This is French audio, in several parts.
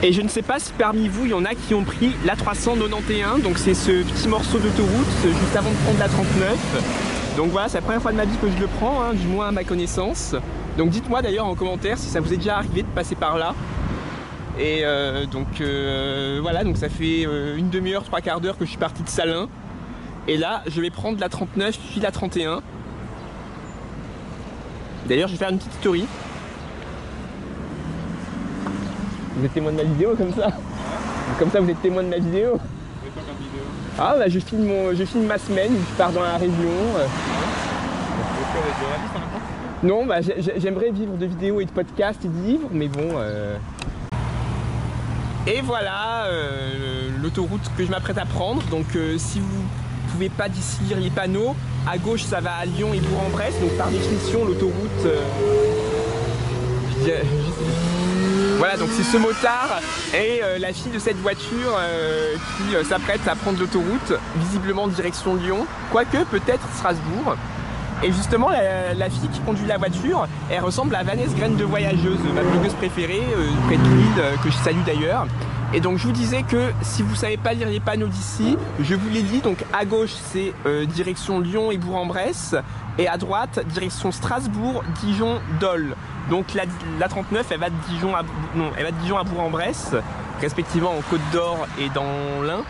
Et je ne sais pas si parmi vous, il y en a qui ont pris la 391, donc c'est ce petit morceau d'autoroute juste avant de prendre la 39. Donc voilà, c'est la première fois de ma vie que je le prends, hein, du moins à ma connaissance. Donc dites-moi d'ailleurs en commentaire si ça vous est déjà arrivé de passer par là. Et voilà, donc ça fait une demi-heure, trois quarts d'heure que je suis parti de Salins. Et là, je vais prendre la 39 puis la 31. D'ailleurs, je vais faire une petite story. Vous êtes témoin de ma vidéo comme ça? Comme ça, vous êtes témoin de ma vidéo? Ah bah je filme ma semaine, je pars dans la région. Non, bah j'aimerais vivre de vidéos et de podcasts et de livres, mais bon. Et voilà l'autoroute que je m'apprête à prendre. Donc si vous ne pouvez pas d'ici lire les panneaux, à gauche ça va à Lyon et Bourg-en-Bresse. Donc par définition l'autoroute. Voilà, donc c'est ce motard et la fille de cette voiture qui s'apprête à prendre l'autoroute, visiblement direction Lyon, quoique peut-être Strasbourg. Et justement, la fille qui conduit la voiture, elle ressemble à Vanessa Graine de Voyageuse, ma blogueuse préférée, près de Lille, que je salue d'ailleurs. Et donc je vous disais que si vous ne savez pas lire les panneaux d'ici, je vous l'ai dit, donc à gauche c'est direction Lyon et Bourg-en-Bresse, et à droite direction Strasbourg, Dijon, Dole. Donc la 39 elle va de Dijon à Bourg-en-Bresse, respectivement en Côte d'Or et dans l'Ain,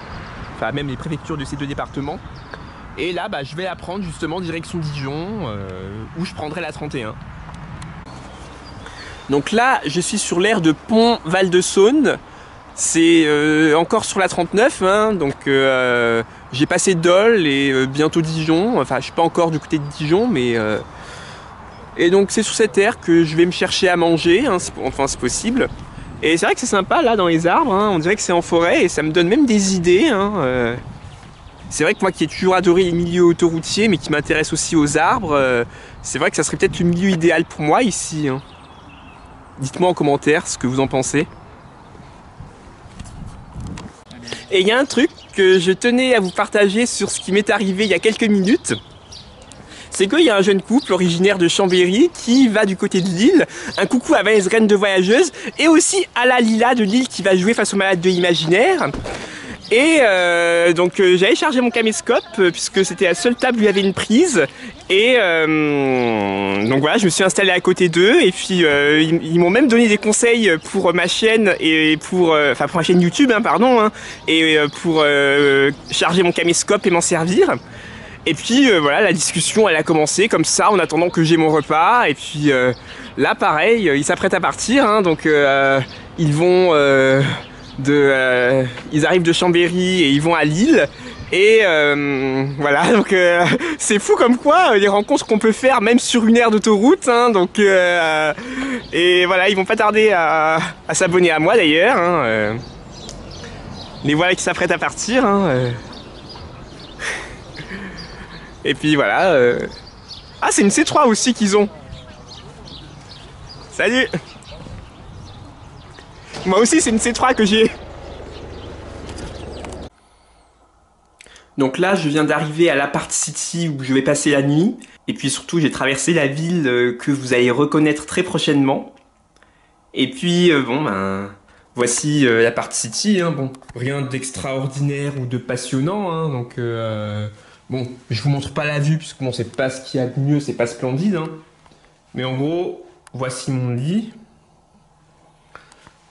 enfin même les préfectures de ces deux départements. Et là bah, je vais la prendre justement direction Dijon, où je prendrai la 31. Donc là je suis sur l'aire de Pont-Val-de-Saône. C'est encore sur la 39, hein, donc j'ai passé Dole et bientôt Dijon. Enfin, je suis pas encore du côté de Dijon, mais et donc c'est sur cette aire que je vais me chercher à manger, hein, enfin c'est possible. Et c'est vrai que c'est sympa là dans les arbres, hein, on dirait que c'est en forêt et ça me donne même des idées. Hein, c'est vrai que moi qui ai toujours adoré les milieux autoroutiers, mais qui m'intéresse aussi aux arbres, c'est vrai que ça serait peut-être le milieu idéal pour moi ici. Hein. Dites-moi en commentaire ce que vous en pensez. Et il y a un truc que je tenais à vous partager sur ce qui m'est arrivé il y a quelques minutes. C'est qu'il y a un jeune couple originaire de Chambéry qui va du côté de Lille. Un coucou à Vanessa Graine de Voyageuse et aussi à la Lila de Lille qui va jouer face aux malades de l'imaginaire. Et donc j'avais chargé mon caméscope puisque c'était la seule table où il y avait une prise. Et donc voilà, je me suis installé à côté d'eux et puis ils m'ont même donné des conseils pour ma chaîne et pour ma chaîne YouTube, hein, pardon, hein, et pour charger mon caméscope et m'en servir. Et puis voilà, la discussion elle a commencé comme ça en attendant que j'ai mon repas. Et puis là pareil, ils s'apprêtent à partir, hein, donc ils vont ils arrivent de Chambéry et ils vont à Lille. Et voilà, donc c'est fou comme quoi les rencontres qu'on peut faire même sur une aire d'autoroute, hein, donc et voilà, ils vont pas tarder à s'abonner à moi d'ailleurs, hein, les voilà qui s'apprêtent à partir, hein, et puis voilà, ah c'est une C3 aussi qu'ils ont. Salut. Moi aussi c'est une C3 que j'ai. Donc là, je viens d'arriver à l'Apart City où je vais passer la nuit. Et puis surtout, j'ai traversé la ville que vous allez reconnaître très prochainement. Et puis, bon, ben, voici l'Apart City. Hein, bon, rien d'extraordinaire ou de passionnant. Hein, donc, bon, je vous montre pas la vue puisque bon, c'est pas ce qu'il y a de mieux, c'est pas splendide. Hein. Mais en gros, voici mon lit.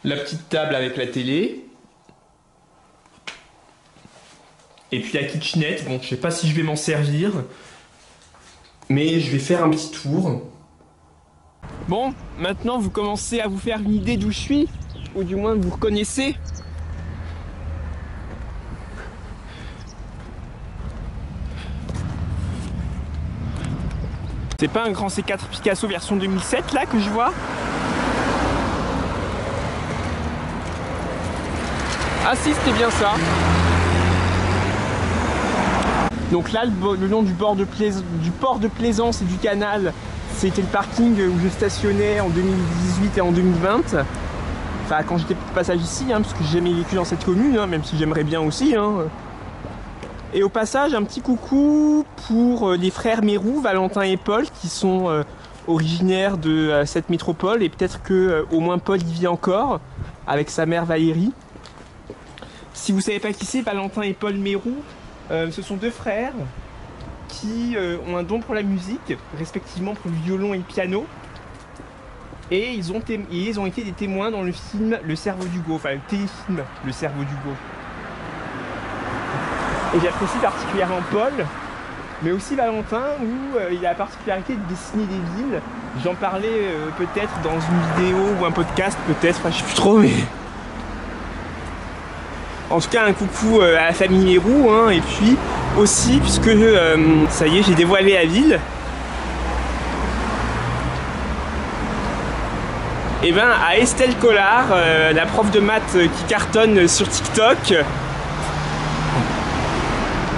La petite table avec la télé. Et puis la kitchenette, bon je sais pas si je vais m'en servir, mais je vais faire un petit tour. Bon, maintenant vous commencez à vous faire une idée d'où je suis, ou du moins vous reconnaissez. C'est pas un grand C4 Picasso version 2007 là que je vois? Ah si, c'était bien ça. Donc là, le long du port de Plaisance et du canal, c'était le parking où je stationnais en 2018 et en 2020. Enfin, quand j'étais de passage ici, hein, parce que j'ai jamais vécu dans cette commune, hein, même si j'aimerais bien aussi. Hein. Et au passage, un petit coucou pour les frères Mérou, Valentin et Paul, qui sont originaires de cette métropole. Et peut-être que au moins Paul y vit encore. avec sa mère Valérie. Si vous savez pas qui c'est, Valentin et Paul Mérou, ce sont deux frères qui ont un don pour la musique, respectivement pour le violon et le piano. Et ils ont été des témoins dans le film Le Cerveau d'Hugo, enfin le téléfilm Le Cerveau d'Hugo. Et j'apprécie particulièrement Paul, mais aussi Valentin, où il a la particularité de dessiner des villes. J'en parlais peut-être dans une vidéo ou un podcast, peut-être, enfin, je sais plus trop, mais... En tout cas, un coucou à la famille Mérou, hein, et puis aussi, puisque ça y est, j'ai dévoilé la ville, et ben à Estelle Collard, la prof de maths qui cartonne sur TikTok.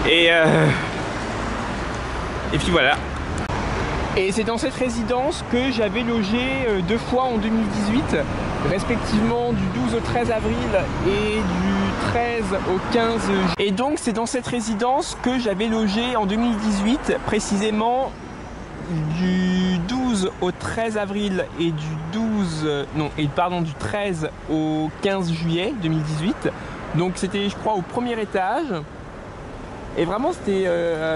Et puis voilà. Et c'est dans cette résidence que j'avais logé 2 fois en 2018, respectivement du 12 au 13 avril et du 13 au 15 juillet. Et donc c'est dans cette résidence que j'avais logé en 2018, précisément du 12 au 13 avril et du 13 au 15 juillet 2018. Donc c'était, je crois, au premier étage. Et vraiment c'était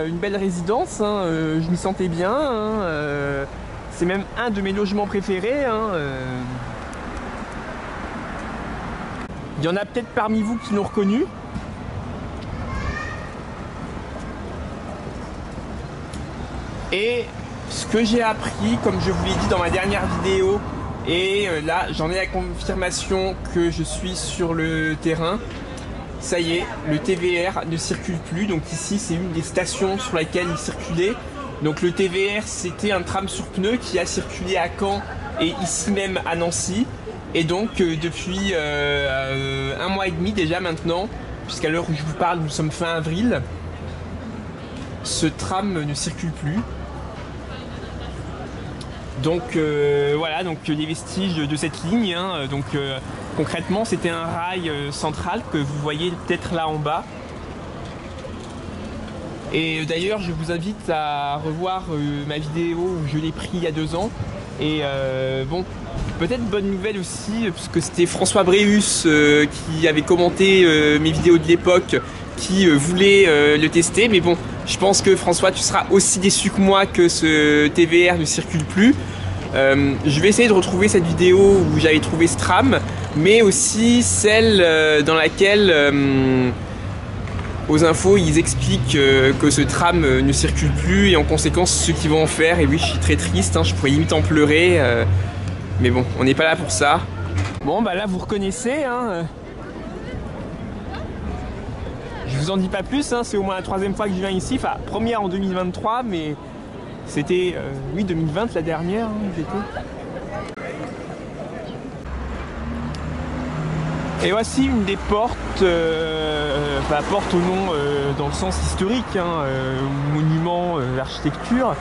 une belle résidence, hein, je m'y sentais bien, hein, c'est même un de mes logements préférés. Hein, Il y en a peut-être parmi vous qui l'ont reconnu. Et ce que j'ai appris, comme je vous l'ai dit dans ma dernière vidéo, et là j'en ai la confirmation que je suis sur le terrain. Ça y est, le TVR ne circule plus, donc ici c'est une des stations sur laquelle il circulait. Donc le TVR c'était un tram sur pneus qui a circulé à Caen et ici même à Nancy. Et donc depuis 1 mois et demi déjà maintenant, puisqu'à l'heure où je vous parle nous sommes fin avril, ce tram ne circule plus. Donc voilà, donc les vestiges de cette ligne, hein, donc concrètement c'était un rail central que vous voyez peut-être là en bas. Et d'ailleurs je vous invite à revoir ma vidéo où je l'ai pris il y a 2 ans. Et bon, peut-être bonne nouvelle aussi, puisque c'était François Bréus qui avait commenté mes vidéos de l'époque, qui voulait le tester. Mais bon, je pense que François, tu seras aussi déçu que moi que ce TVR ne circule plus. Je vais essayer de retrouver cette vidéo où j'avais trouvé ce tram, mais aussi celle dans laquelle aux infos ils expliquent que ce tram ne circule plus et en conséquence ce qu'ils vont en faire. Et oui, je suis très triste, hein, je pourrais limite en pleurer, mais bon, on n'est pas là pour ça. Bon bah là vous reconnaissez, hein, je vous en dis pas plus, hein, c'est au moins la 3e fois que je viens ici, enfin première en 2023, mais c'était, oui, 2020 la dernière, hein, j'étais. Et voici une des portes, porte au nom dans le sens historique, hein, monument d'architecture.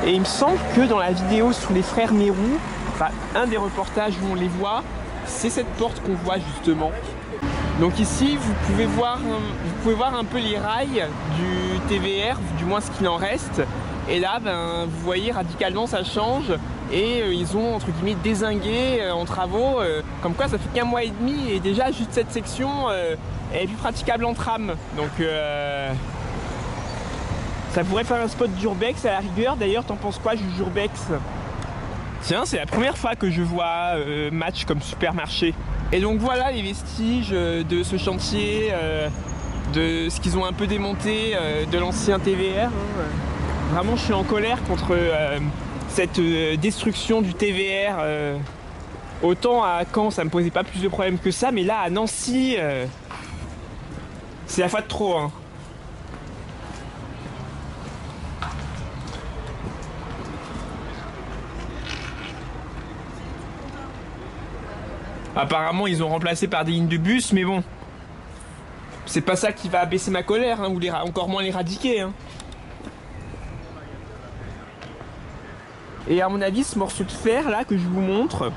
Et il me semble que dans la vidéo sur les frères Mérou, enfin un des reportages où on les voit, c'est cette porte qu'on voit justement. Donc ici vous pouvez voir un peu les rails du TVR, du moins ce qu'il en reste. Et là, ben, vous voyez, radicalement ça change. Et ils ont entre guillemets dézingué en travaux. Comme quoi ça fait qu'1 mois et demi et déjà juste cette section est plus praticable en tram. Donc ça pourrait faire un spot d'urbex à la rigueur. D'ailleurs, t'en penses quoi, Urbex? Tiens, c'est la première fois que je vois Match comme supermarché. Et donc voilà les vestiges de ce chantier, de ce qu'ils ont un peu démonté de l'ancien TVR. Hein. Vraiment, je suis en colère contre cette destruction du TVR. Autant à Caen, ça me posait pas plus de problèmes que ça, mais là, à Nancy, c'est la fois de trop. Hein. Apparemment, ils ont remplacé par des lignes de bus, mais bon, c'est pas ça qui va abaisser ma colère, hein, ou encore moins l'éradiquer. Hein. Et à mon avis, ce morceau de fer là que je vous montre,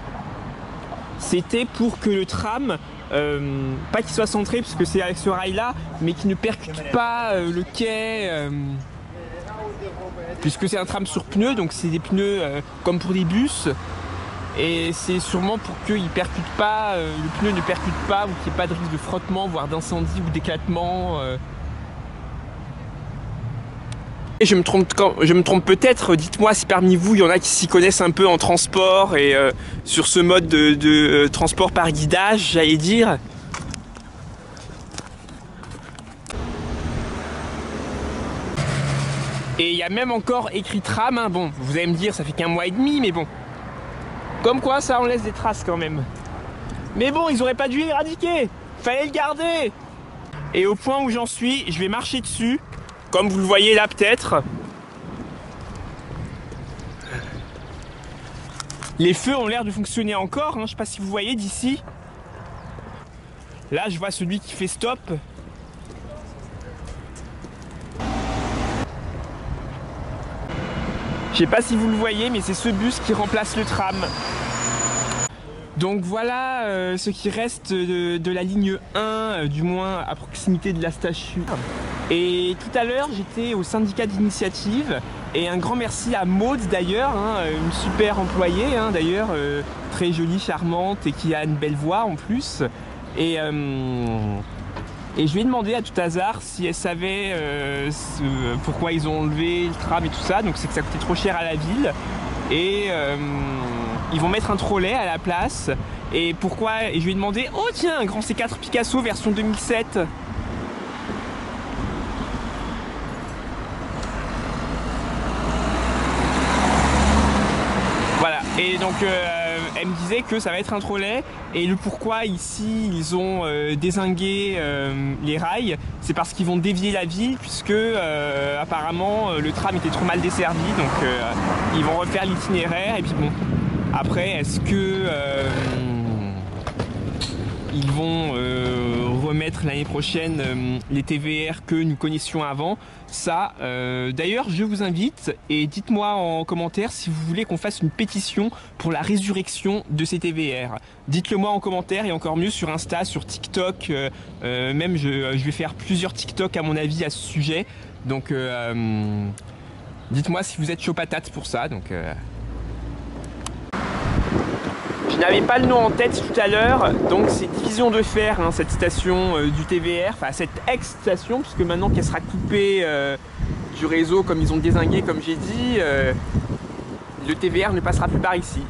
c'était pour que le tram, pas qu'il soit centré, parce que c'est avec ce rail là, mais qu'il ne percute pas le quai, puisque c'est un tram sur pneus, donc c'est des pneus comme pour des bus. Et c'est sûrement pour qu'il percute pas, le pneu ne percute pas, ou qu'il n'y ait pas de risque de frottement, voire d'incendie ou d'éclatement. Et je me trompe peut-être, dites-moi si parmi vous il y en a qui s'y connaissent un peu en transport et sur ce mode de transport par guidage, j'allais dire. Et il y a même encore écrit tram, hein. Bon, vous allez me dire ça fait qu'un mois et demi, mais bon. Comme quoi ça en laisse des traces quand même. Mais bon, ils auraient pas dû l'éradiquer, fallait le garder. Et au point où j'en suis, je vais marcher dessus, comme vous le voyez là peut-être. Les feux ont l'air de fonctionner encore, hein. Je sais pas si vous voyez d'ici. Là je vois celui qui fait stop. Je sais pas si vous le voyez, mais c'est ce bus qui remplace le tram. Donc voilà ce qui reste de la ligne 1, du moins à proximité de la station. Et tout à l'heure, j'étais au syndicat d'initiative. Et un grand merci à Maud d'ailleurs, hein, une super employée hein, d'ailleurs, très jolie, charmante et qui a une belle voix en plus. Et je lui ai demandé à tout hasard si elle savait pourquoi ils ont enlevé le tram et tout ça. Donc c'est que ça coûtait trop cher à la ville. Et ils vont mettre un trolley à la place. Et pourquoi? Et je lui ai demandé, oh tiens, un grand C4 Picasso version 2007. Voilà. Et donc elle me disait que ça va être un trolley. Et le pourquoi ici ils ont dézingué les rails, c'est parce qu'ils vont dévier la ville puisque apparemment le tram était trop mal desservi. Donc ils vont refaire l'itinéraire. Et puis bon, après est-ce que ils vont remettre l'année prochaine les TVR que nous connaissions avant? Ça, d'ailleurs, je vous invite et dites-moi en commentaire si vous voulez qu'on fasse une pétition pour la résurrection de ces TVR. Dites-le moi en commentaire et encore mieux sur Insta, sur TikTok. Même je vais faire plusieurs TikTok à mon avis à ce sujet. Donc, dites-moi si vous êtes chaud patate pour ça. Donc, je n'avais pas le nom en tête tout à l'heure, donc c'est Division de Fer, hein, cette station du TVR, enfin cette ex-station, puisque maintenant qu'elle sera coupée du réseau comme ils ont dézingué, comme j'ai dit, le TVR ne passera plus par ici.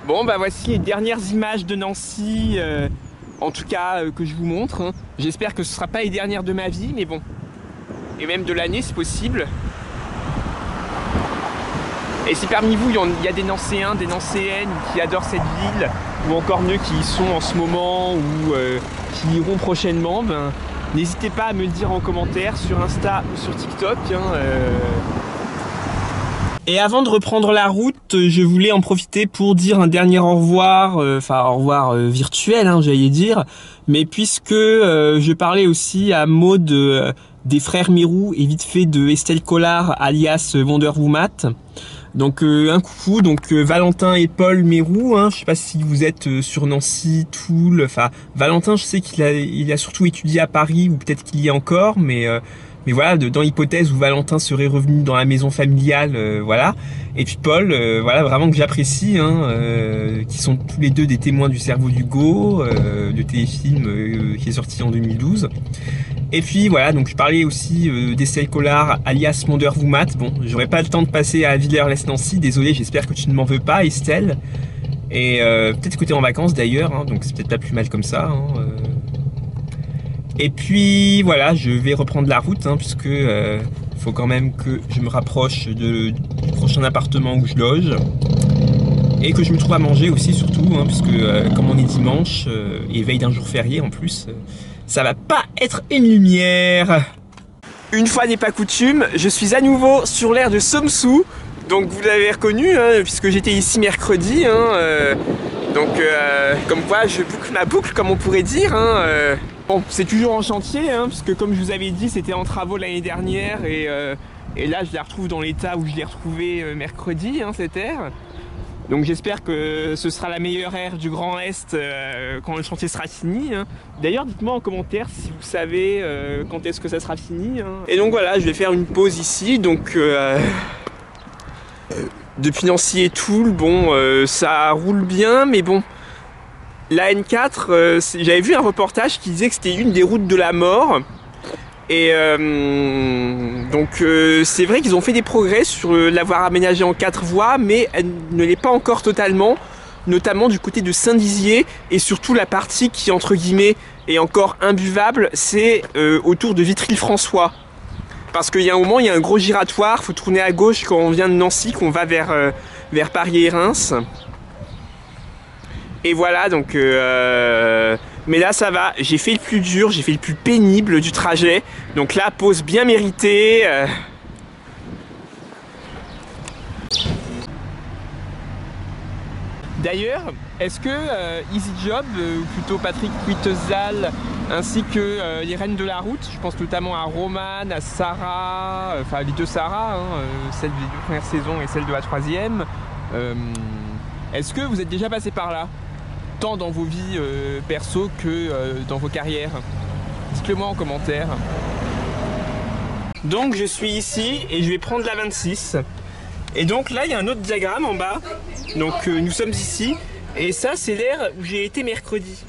Bon, bah voici les dernières images de Nancy, en tout cas que je vous montre. Hein. J'espère que ce ne sera pas les dernières de ma vie, mais bon, et même de l'année c'est possible. Et si parmi vous, il y a des Nancéens, des Nancéennes qui adorent cette ville, ou encore mieux qui y sont en ce moment, ou qui iront prochainement, ben, n'hésitez pas à me le dire en commentaire sur Insta ou sur TikTok. Hein, Et avant de reprendre la route, je voulais en profiter pour dire un dernier au revoir, enfin au revoir virtuel, hein, j'allais dire, mais puisque je parlais aussi à Maud des frères Mérou et vite fait de Estelle Collard alias Wonder Woman. Donc un coucou, donc Valentin et Paul Mérou, hein, je sais pas si vous êtes sur Nancy, Toul, enfin Valentin je sais qu'il a surtout étudié à Paris ou peut-être qu'il y est encore, mais voilà, dans l'hypothèse où Valentin serait revenu dans la maison familiale, voilà. Et puis Paul, voilà, vraiment que j'apprécie, hein, qui sont tous les deux des témoins du cerveau d'Hugo, de téléfilm qui est sorti en 2012. Et puis voilà, donc je parlais aussi d'Estelle Collard alias Wonder Woman. Bon, j'aurais pas le temps de passer à Villers-lès-Nancy, désolé, j'espère que tu ne m'en veux pas Estelle. Et peut-être que tu es en vacances d'ailleurs, hein, donc c'est peut-être pas plus mal comme ça. Hein, Et puis voilà, je vais reprendre la route, hein, puisque faut quand même que je me rapproche du prochain appartement où je loge. Et que je me trouve à manger aussi surtout, hein, puisque comme on est dimanche, et veille d'un jour férié en plus, ça va pas être une lumière. Une fois n'est pas coutume, je suis à nouveau sur l'aire de Somsou. Donc vous l'avez reconnu, hein, puisque j'étais ici mercredi. Hein, donc comme quoi je boucle ma boucle, comme on pourrait dire. Hein, Bon, c'est toujours en chantier, hein, puisque comme je vous avais dit, c'était en travaux l'année dernière. Et là, je la retrouve dans l'état où je l'ai retrouvée mercredi, hein, cette aire. Donc j'espère que ce sera la meilleure aire du Grand Est quand le chantier sera fini. Hein. D'ailleurs, dites-moi en commentaire si vous savez quand est-ce que ça sera fini. Hein. Et donc voilà, je vais faire une pause ici. Donc depuis Nancy et Toul, bon, ça roule bien, mais bon, la N4, j'avais vu un reportage qui disait que c'était une des routes de la mort. Et donc c'est vrai qu'ils ont fait des progrès sur l'avoir aménagée en 4 voies, mais elle ne l'est pas encore totalement, notamment du côté de Saint-Dizier, et surtout la partie qui, entre guillemets, est encore imbuvable, c'est autour de Vitry-le-François. Parce qu'il y a un moment, il y a un gros giratoire, faut tourner à gauche quand on vient de Nancy, qu'on va vers Paris et Reims. Et voilà, donc... mais là, ça va, j'ai fait le plus dur, j'ai fait le plus pénible du trajet. Donc là, pause bien méritée. D'ailleurs, est-ce que EasyJob, ou plutôt Patrick Wittezal, ainsi que les Reines de la Route, je pense notamment à Romane, à Sarah, enfin les deux Sarah, celle des 2 premières saisons et celle de la 3e, est-ce que vous êtes déjà passé par là, tant dans vos vies perso que dans vos carrières? Dites-le moi en commentaire. Donc je suis ici et je vais prendre la 26. Et donc là il y a un autre diagramme en bas. Donc nous sommes ici. Et ça c'est l'aire où j'ai été mercredi.